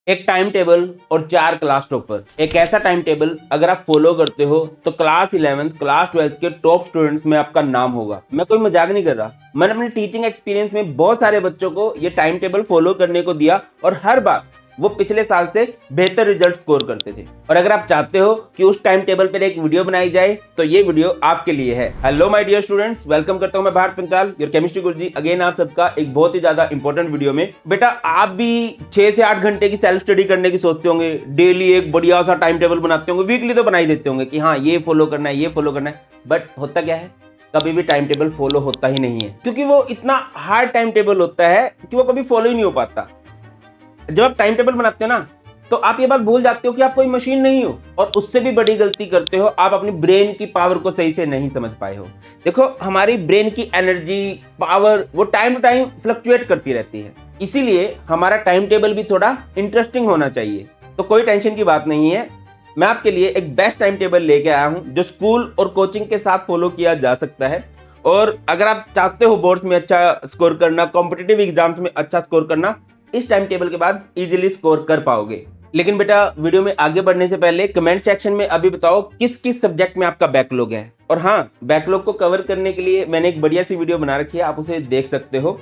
एक time table और 4 class topper. एक ऐसा टाइम टेबल अगर आप फॉलो करते हो तो क्लास 11th क्लास 12th के टॉप स्टूडेंट्स में आपका नाम होगा। मैं कोई मजाक नहीं कर रहा। मैंने अपने टीचिंग एक्सपीरियंस में बहुत सारे बच्चों को ये टाइम टेबल फॉलो करने को दिया और हर बार वो पिछले साल से बेहतर रिजल्ट स्कोर करते थे। और अगर आप चाहते हो कि उस टाइम टेबल पर एक वीडियो बनाई जाए तो ये वीडियो आपके लिए है। Hello my dear students, welcome करता हूं मैं भारत पंचाल, योर केमिस्ट्री गुरुजी, अगेन आप सबका एक बहुत ही ज्यादा इंपॉर्टेंट वीडियो में। बेटा आप भी 6 से 8 घंटे की सेल्फ स्टडी करने की सोचते होंगे, डेली एक बढ़िया सा टाइम टेबल बनाते होंगे, वीकली तो बना ही देते होंगे कि हाँ ये फॉलो करना है, ये फॉलो करना है। बट होता क्या है, कभी भी टाइम टेबल फॉलो होता ही नहीं है, क्योंकि वो इतना हार्ड टाइम टेबल होता है कि वो कभी फॉलो ही नहीं हो पाता। जब आप टाइम टेबल बनाते हो ना तो आप ये बात भूल जाते हो कि आप कोई मशीन नहीं हो, और उससे भी बड़ी गलती करते हो, आप अपनी ब्रेन की पावर को सही से नहीं समझ पाए हो। देखो, हमारी ब्रेन की एनर्जी पावर वो टाइम टू टाइम फ्लक्चुएट करती रहती है, इसीलिए हमारा टाइम टेबल भी थोड़ा इंटरेस्टिंग होना चाहिए। तो कोई टेंशन की बात नहीं है, मैं आपके लिए एक बेस्ट टाइम टेबल लेके आया हूं जो स्कूल और कोचिंग के साथ फॉलो किया जा सकता है। और अगर आप चाहते हो बोर्ड्स में अच्छा स्कोर करना, कॉम्पिटिटिव एग्जाम्स में अच्छा स्कोर करना, इस टाइम टेबल के बाद इजीली स्कोर कर पाओगे। लेकिन बेटा, वीडियो में आगे बढ़ने से पहले कमेंट सेक्शन में अभी बताओ किस किस सब्जेक्ट में आपका बैकलॉग है। और हाँ, बैकलॉग को कवर करने के लिए मैंने एक बढ़िया सी वीडियो बना रखी है, आप उसे देख सकते हो।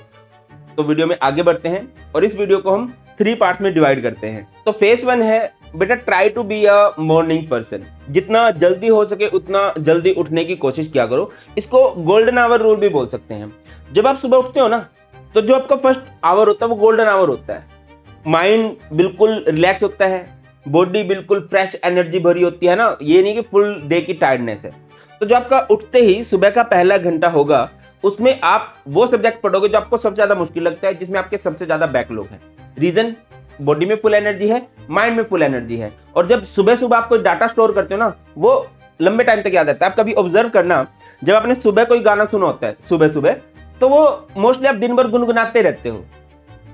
तो वीडियो में आगे बढ़ते हैं और इस वीडियो को हम 3 पार्ट्स में डिवाइड करते हैं। तो फेज 1 है बेटा, try to be a morning person. जितना जल्दी हो सके उतना जल्दी उठने की कोशिश किया करो। इसको गोल्डन आवर रूल भी बोल सकते हैं। जब आप सुबह उठते हो ना, तो जो आपका फर्स्ट आवर होता है वो गोल्डन आवर होता है। माइंड बिल्कुल रिलैक्स होता है, बॉडी बिल्कुल फ्रेश एनर्जी भरी होती है ना, ये नहीं कि फुल डे की टायर्डनेस है। तो जो आपका उठते ही सुबह का पहला घंटा होगा, उसमें आप वो सब्जेक्ट पढ़ोगे जो आपको सबसे ज्यादा मुश्किल लगता है, जिसमें आपके सबसे ज्यादा बैकलॉग है। रीजन, बॉडी में फुल एनर्जी है, माइंड में फुल एनर्जी है। और जब सुबह सुबह आप कोई डाटा स्टोर करते हो ना, वो लंबे टाइम तक याद रहता है। आप कभी ऑब्जर्व करना, जब आपने सुबह कोई गाना सुना होता है सुबह सुबह, तो वो मोस्टली आप दिन भर गुनगुनाते रहते हो।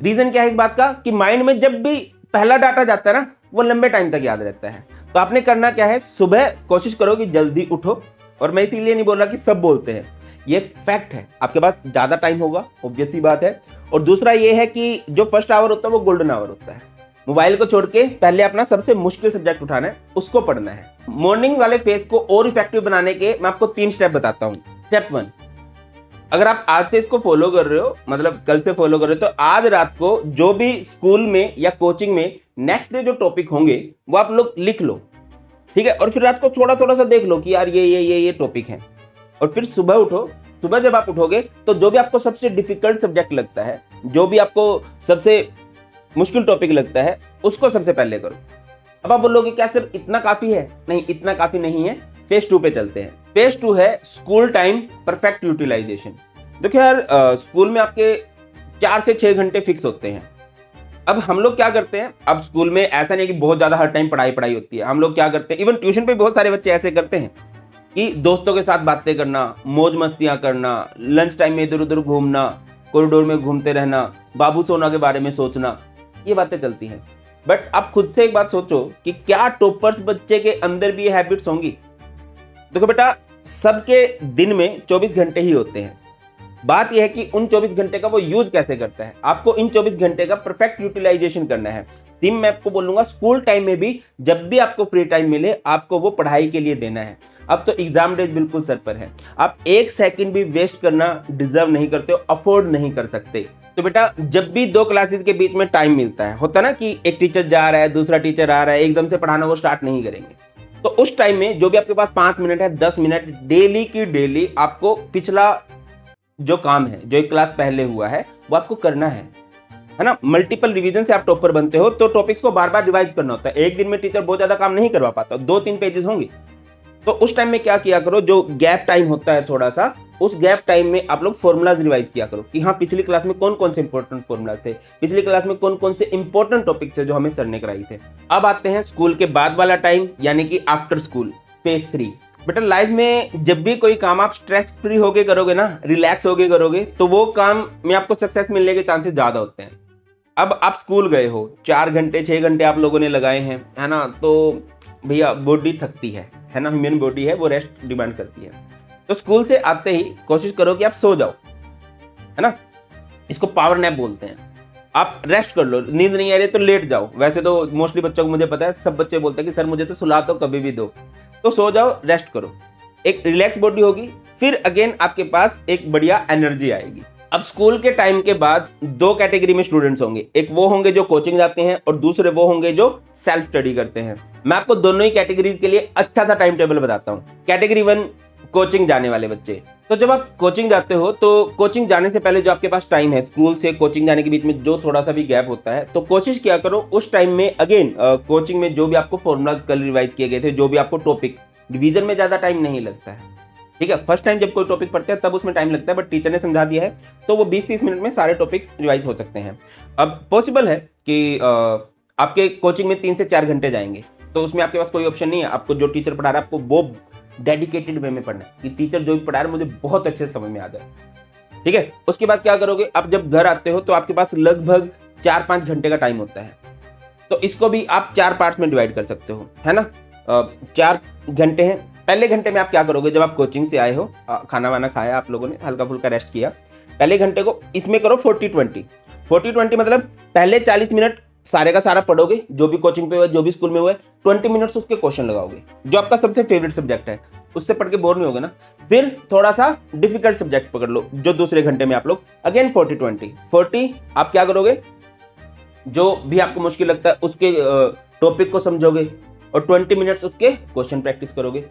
रीजन क्या है इस बात का कि माइंड में जब भी पहला डाटा जाता है ना, वो लंबे टाइम तक याद रहता है। तो आपने करना क्या है, सुबह कोशिश करो कि जल्दी उठो। और मैं इसीलिए नहीं बोल रहा कि सब बोलते हैं, ये फैक्ट है। आपके पास ज्यादा टाइम होगा, ऑब्वियस सी बात है। और दूसरा ये है कि जो फर्स्ट आवर होता है वो गोल्डन आवर होता है। मोबाइल को छोड़ के पहले अपना सबसे मुश्किल सब्जेक्ट उठाना है, उसको पढ़ना है। मॉर्निंग वाले फेज को और इफेक्टिव बनाने के मैं आपको 3 स्टेप बताता हूँ। स्टेप 1, अगर आप आज से इसको फॉलो कर रहे हो, मतलब कल से फॉलो कर रहे हो, तो आज रात को जो भी स्कूल में या कोचिंग में नेक्स्ट डे जो टॉपिक होंगे वो आप लोग लिख लो, ठीक है। और फिर रात को थोड़ा थोड़ा सा देख लो कि यार ये टॉपिक है। और फिर सुबह उठो। सुबह जब आप उठोगे तो जो भी आपको सबसे डिफिकल्ट सब्जेक्ट लगता है, जो भी आपको सबसे मुश्किल टॉपिक लगता है, उसको सबसे पहले करो। अब आप बोलोगे क्या सर इतना काफी है? नहीं, इतना काफी नहीं है। फेज 2 पे चलते हैं। फेज 2 है स्कूल टाइम परफेक्ट यूटिलाइजेशन। देखिए यार, स्कूल में आपके 4 से 6 घंटे फिक्स होते हैं। अब हम लोग क्या करते हैं, अब स्कूल में ऐसा नहीं कि बहुत ज्यादा हर टाइम पढ़ाई पढ़ाई होती है। हम लोग क्या करते हैं, इवन ट्यूशन पे बहुत सारे बच्चे ऐसे करते हैं कि दोस्तों के साथ बातें करना, मौज मस्तियां करना, लंच टाइम में इधर उधर घूमना, कॉरिडोर में घूमते रहना, बाबू सोना के बारे में सोचना, ये बातें चलती हैं। बट आप खुद से एक बात सोचो कि क्या टॉपर्स बच्चे के अंदर भी ये हैबिट्स होंगी? देखो बेटा, सबके दिन में 24 घंटे ही होते हैं। बात यह है कि उन 24 घंटे का वो यूज कैसे करता है। आपको इन 24 घंटे का परफेक्ट यूटिलाइजेशन करना है। सेम मैं आपको बोलूंगा, स्कूल टाइम में भी जब भी आपको फ्री टाइम मिले, आपको वो पढ़ाई के लिए देना है। अब तो एग्जाम डेज बिल्कुल सर पर है, आप 1 सेकंड भी वेस्ट करना डिजर्व नहीं करते हो, अफोर्ड नहीं कर सकते। तो बेटा, जब भी 2 क्लासेस के बीच में टाइम मिलता है, होता ना कि एक टीचर जा रहा है, दूसरा टीचर आ रहा है, एकदम से पढ़ाना वो स्टार्ट नहीं करेंगे। तो उस टाइम में जो भी आपके पास 5 मिनट है, 10 मिनट डेली की डेली आपको पिछला जो काम है, जो एक क्लास पहले हुआ है, वो आपको करना है ना। मल्टीपल रिवीजन से आप टॉपर बनते हो, तो टॉपिक्स को बार बार रिवाइज करना होता है। एक दिन में टीचर बहुत ज्यादा काम नहीं करवा पाता, 2-3 पेजेस होंगे। तो उस टाइम में क्या किया करो, जो गैप टाइम होता है थोड़ा सा, उस गैप टाइम में आप लोग फॉर्मूलाज रिवाइज किया करो कि हाँ, पिछली क्लास में कौन कौन से इंपॉर्टेंट फॉर्मूला थे, पिछली क्लास में कौन कौन से इंपॉर्टेंट टॉपिक थे जो हमें सर ने कराई थे। अब आते हैं स्कूल के बाद वाला टाइम, यानी कि आफ्टर स्कूल, फेज 3। बेटा, लाइफ में जब भी कोई काम आप स्ट्रेस फ्री होके करोगे ना, रिलैक्स होके करोगे, तो वो काम में आपको सक्सेस मिलने के चांसेस ज्यादा होते हैं। अब आप स्कूल गए हो, 4 घंटे 6 घंटे आप लोगों ने लगाए हैं, है ना, तो भैया बॉडी थकती है ना, ह्यूमन बॉडी है वो रेस्ट डिमांड करती है। तो स्कूल से आते ही कोशिश करो कि आप सो जाओ, है ना। इसको पावर नैप बोलते हैं। आप रेस्ट कर लो, नींद नहीं आ रही है तो लेट जाओ। वैसे तो मोस्टली बच्चों को मुझे पता है, सब बच्चे बोलते हैं कि सर मुझे तो सुला तो कभी भी दो, तो सो जाओ, रेस्ट करो, एक रिलैक्स बॉडी होगी, फिर अगेन आपके पास एक बढ़िया एनर्जी आएगी। अब स्कूल के टाइम के बाद दो कैटेगरी में स्टूडेंट्स होंगे, एक वो होंगे जो कोचिंग जाते हैं और दूसरे वो होंगे जो सेल्फ स्टडी करते हैं। मैं आपको दोनों ही कैटेगरीज के लिए अच्छा सा टाइम टेबल बताता हूँ। कैटेगरी 1, कोचिंग जाने वाले बच्चे। तो जब आप कोचिंग जाते हो तो कोचिंग जाने से पहले जो आपके पास टाइम है, स्कूल से कोचिंग जाने के बीच में जो थोड़ा सा भी गैप होता है, तो कोशिश किया करो उस टाइम में अगेन कोचिंग में जो भी आपको फॉर्मूलाज कल रिवाइज किए गए थे, जो भी आपको टॉपिक, रिवीजन में ज्यादा टाइम नहीं लगता है, ठीक है। फर्स्ट टाइम जब कोई टॉपिक पढ़ते हैं तब उसमें टाइम लगता है, बट टीचर ने समझा दिया है तो वो 20-30 मिनट में सारे टॉपिक्स रिवाइज हो सकते हैं। अब पॉसिबल है कि आपके कोचिंग में 3 से 4 घंटे जाएंगे, तो उसमें आपके पास कोई ऑप्शन नहीं है, आपको जो टीचर पढ़ा रहा है आपको वो डेडिकेटेड वे में पढ़ना है कि टीचर जो भी पढ़ा रहा है मुझे बहुत अच्छे से समझ में आ जाए, ठीक है। उसके बाद क्या करोगे, आप जब घर आते हो तो आपके पास लगभग 4-5 घंटे का टाइम होता है, तो इसको भी आप 4 पार्ट्स में डिवाइड कर सकते हो, है ना। 4 घंटे हैं। पहले घंटे में आप क्या करोगे, जब आप कोचिंग से आए हो, खाना वाना खाया आप लोगों ने, हल्का फुल्का रेस्ट किया, पहले घंटे को इसमें करो 40-20। 40-20 मतलब पहले 40 मिनट सारे का सारा पढ़ोगे, जो भी कोचिंग पे हुआ, जो भी स्कूल में हुआ, 20 मिनट्स उसके क्वेश्चन लगाओगे, जो आपका सबसे फेवरेट सब्जेक्ट है, उससे पढ़ के बोर नहीं होगे ना। फिर थोड़ा सा डिफिकल्ट सब्जेक्ट पकड़ लो, जो दूसरे घंटे में आप लोग अगेन 40-20। 40 आप क्या करोगे, जो भी आपको मुश्किल लगता है उसके टॉपिक को समझोगे और 20 मिनट्स उसके क्वेश्चन प्रैक्टिस करोगे।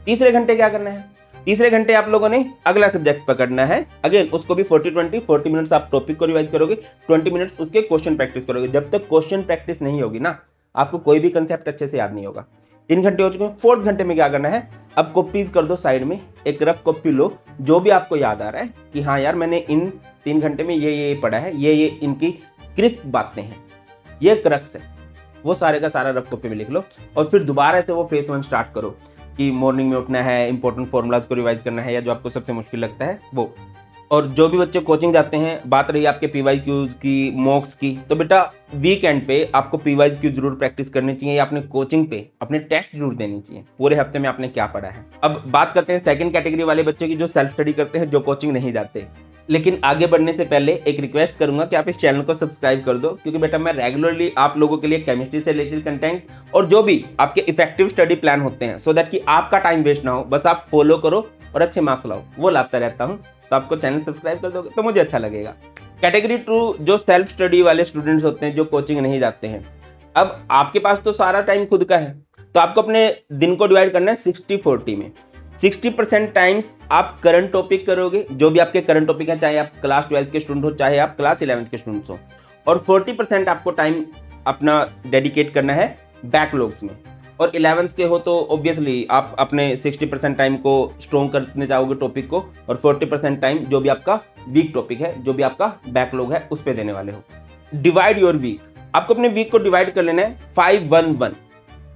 तीसरे घंटे क्या करना है, तीसरे घंटे आप लोगों ने अगला सब्जेक्ट पकड़ना है, अगेन उसको भी 40-20, 40 मिनट्स आप टॉपिक को रिवाइज करोगे, 20 मिनट्स उसके क्वेश्चन प्रैक्टिस करोगे। जब तक क्वेश्चन प्रैक्टिस नहीं होगी ना, आपको कोई भी कंसेप्ट अच्छे से याद नहीं होगा। 3 घंटे हो चुके हैं। 4th घंटे में क्या करना है, अब कॉपीज कर दो साइड में, एक रफ कॉपी लो, जो भी आपको याद आ रहा है कि हाँ यार मैंने इन 3 घंटे में ये पढ़ा है, ये इनकी क्रिस्प बातें हैं, ये क्रक्स है, वो सारे का सारा रफ कॉपी में लिख लो। और फिर दोबारा से वो फेज 1 स्टार्ट करो कि मॉर्निंग में उठना है, इंपॉर्टेंट फॉर्मूलाज को रिवाइज करना है, या जो आपको सबसे मुश्किल लगता है वो। और जो भी बच्चे कोचिंग जाते हैं, बात रही आपके PYQs की, मॉक्स की, तो बेटा वीकेंड पे आपको PYQ जरूर प्रैक्टिस करनी चाहिए, या अपने कोचिंग पे अपने टेस्ट जरूर देनी चाहिए, पूरे हफ्ते में आपने क्या पढ़ा है। अब बात करते हैं सेकंड कैटेगरी वाले बच्चों की, जो सेल्फ स्टडी करते हैं, जो कोचिंग नहीं जाते। लेकिन आगे बढ़ने से पहले एक रिक्वेस्ट करूंगा कि आप इस चैनल को सब्सक्राइब कर दो, क्योंकि बेटा मैं रेगुलरली आप लोगों के लिए केमिस्ट्री से रिलेटेड कंटेंट और जो भी आपके इफेक्टिव स्टडी प्लान होते हैं, सो दैट कि आपका टाइम वेस्ट ना हो, बस आप फॉलो करो और अच्छे मार्क्स लाओ, वो लाता रहता हूं। तो आपको चैनल सब्सक्राइब कर दोगे तो मुझे अच्छा लगेगा। कैटेगरी 2 जो सेल्फ स्टडी वाले स्टूडेंट्स होते हैं, जो कोचिंग नहीं जाते हैं। अब आपके पास तो सारा टाइम खुद का है, तो आपको अपने दिन को डिवाइड करना है 60-40 में। 60% टाइम्स आप करंट टॉपिक करोगे, जो भी आपके करंट टॉपिक है, चाहे आप क्लास 12 के स्टूडेंट हो, चाहे आप क्लास 11 के स्टूडेंट्स हो। और 40% आपको टाइम अपना डेडिकेट करना है बैकलॉग्स में। और 11th के हो तो ऑब्वियसली आप अपने 60% टाइम को स्ट्रॉन्ग करने चाहोगे टॉपिक को, और 40% टाइम जो भी आपका वीक टॉपिक है, जो भी आपका बैकलॉग है, उस पर देने वाले हो। डिवाइड योर वीक, आपको अपने वीक को डिवाइड कर लेना है 5-1-1।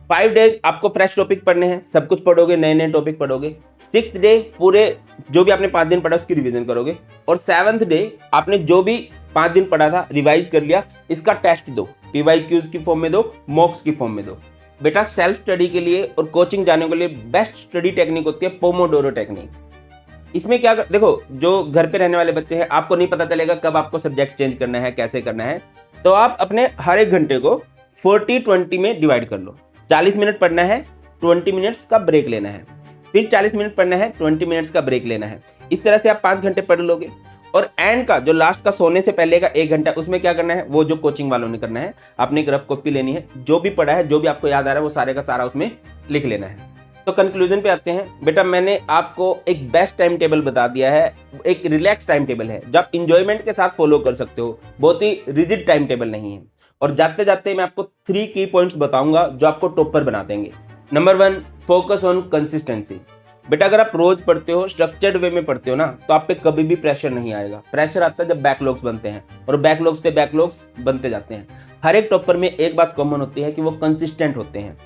5 डेज आपको फ्रेश टॉपिक पढ़ने हैं, सब कुछ पढ़ोगे, नए नए टॉपिक पढ़ोगे। 6th डे पूरे जो भी आपने 5 दिन पढ़ा उसकी रिवीजन करोगे, और 7th डे आपने जो भी 5 दिन पढ़ा था रिवाइज कर लिया, इसका टेस्ट दो, PYQs की फॉर्म में दो, मॉक्स की फॉर्म में दो। बेटा सेल्फ स्टडी के लिए और कोचिंग जाने के लिए बेस्ट स्टडी टेक्निक होती है पोमोडोरो टेक्निक। इसमें क्या देखो, जो घर पे रहने वाले बच्चे हैं, आपको नहीं पता चलेगा कब आपको सब्जेक्ट चेंज करना है, कैसे करना है, तो आप अपने हर एक घंटे को 40-20 में डिवाइड कर लो। 40 मिनट पढ़ना है, 20 मिनट्स का ब्रेक लेना है, फिर 40 मिनट पढ़ना है, 20 मिनट्स का ब्रेक लेना है। इस तरह से आप 5 घंटे पढ़ लोगे। और एंड का जो लास्ट का सोने से पहले का 1 घंटा, उसमें क्या करना है, वो जो कोचिंग वालों ने करना है, आपने एक रफ कॉपी लेनी है, जो भी पढ़ा है, जो भी आपको याद आ रहा है, वो सारे का सारा उसमें लिख लेना है। तो कंक्लूजन पे आते हैं। बेटा मैंने आपको एक बेस्ट टाइम टेबल बता दिया है, एक रिलैक्स टाइम टेबल है, जो आप इंजॉयमेंट के साथ फॉलो कर सकते हो, बहुत ही रिजिड टाइम टेबल नहीं है। और जाते जाते मैं आपको 3 की पॉइंट्स बताऊंगा जो आपको टॉपर बना देंगे। Number 1, focus on consistency. बेटा अगर आप रोज पढ़ते हो, स्ट्रक्चर्ड वे में पढ़ते हो ना, तो आप पे कभी भी प्रेशर नहीं आएगा। प्रेशर आता है जब बैकलॉग्स बनते हैं, और बैकलॉग्स पे बैकलॉग्स बनते जाते हैं। हर एक टॉपर में एक बात कॉमन होती है कि वो कंसिस्टेंट होते हैं।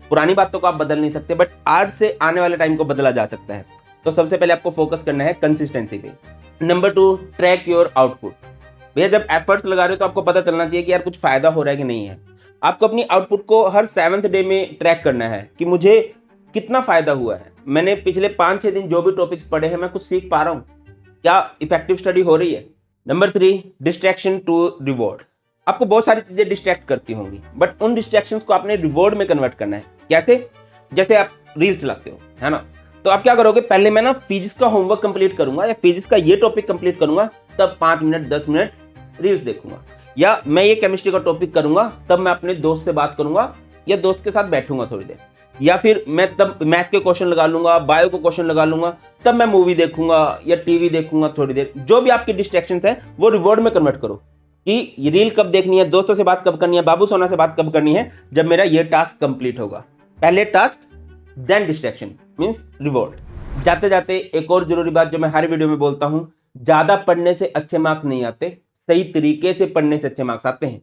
पुरानी बातों को आप बदल नहीं सकते, बट आज से आने वाले टाइम को बदला जा सकता है। तो सबसे पहले आपको फोकस करना है कंसिस्टेंसी पे। Number 2, track your output. भैया जब एफर्ट्स लगा रहे हो तो आपको पता चलना चाहिए कि यार कुछ फायदा हो रहा है कि नहीं है। आपको अपनी आउटपुट को हर 7th डे में ट्रैक करना है कि मुझे कितना फायदा हुआ है, मैंने पिछले 5-6 दिन जो भी टॉपिक्स पढ़े हैं मैं कुछ सीख पा रहा हूँ, क्या इफेक्टिव स्टडी हो रही है, नंबर 3, डिस्ट्रैक्शन टू रिवॉर्ड। आपको बहुत सारी चीजें डिस्ट्रैक्ट करती होंगी, बट उन डिस्ट्रैक्शंस को आपने रिवॉर्ड में कन्वर्ट करना है। कैसे? जैसे आप रील चलाते हो, है ना, तो आप क्या करोगे, पहले मैं ना फिजिक्स का होमवर्क कंप्लीट करूंगा या फिजिक्स का ये टॉपिक कंप्लीट करूंगा, तब 5 मिनट 10 मिनट रील्स देखूंगा। या मैं ये केमिस्ट्री का टॉपिक करूंगा, तब मैं अपने दोस्त से बात करूंगा या दोस्त के साथ बैठूंगा थोड़ी देर। या फिर मैं तब मैथ के क्वेश्चन लगा लूंगा, बायो को क्वेश्चन लगा लूंगा, तब मैं मूवी देखूंगा या टीवी देखूंगा थोड़ी देर। जो भी आपकी डिस्ट्रैक्शंस है वो रिवॉर्ड में कन्वर्ट करो कि ये रील कब देखनी है, दोस्तों से बात कब करनी है, बाबू सोना से बात कब करनी है, जब मेरा ये टास्क कंप्लीट होगा। पहले task then distraction means reward. जाते जाते एक और जरूरी बात जो मैं हर वीडियो में बोलता हूं, ज्यादा पढ़ने से अच्छे मार्क्स नहीं आते, सही तरीके से पढ़ने से अच्छे मार्क्स आते हैं।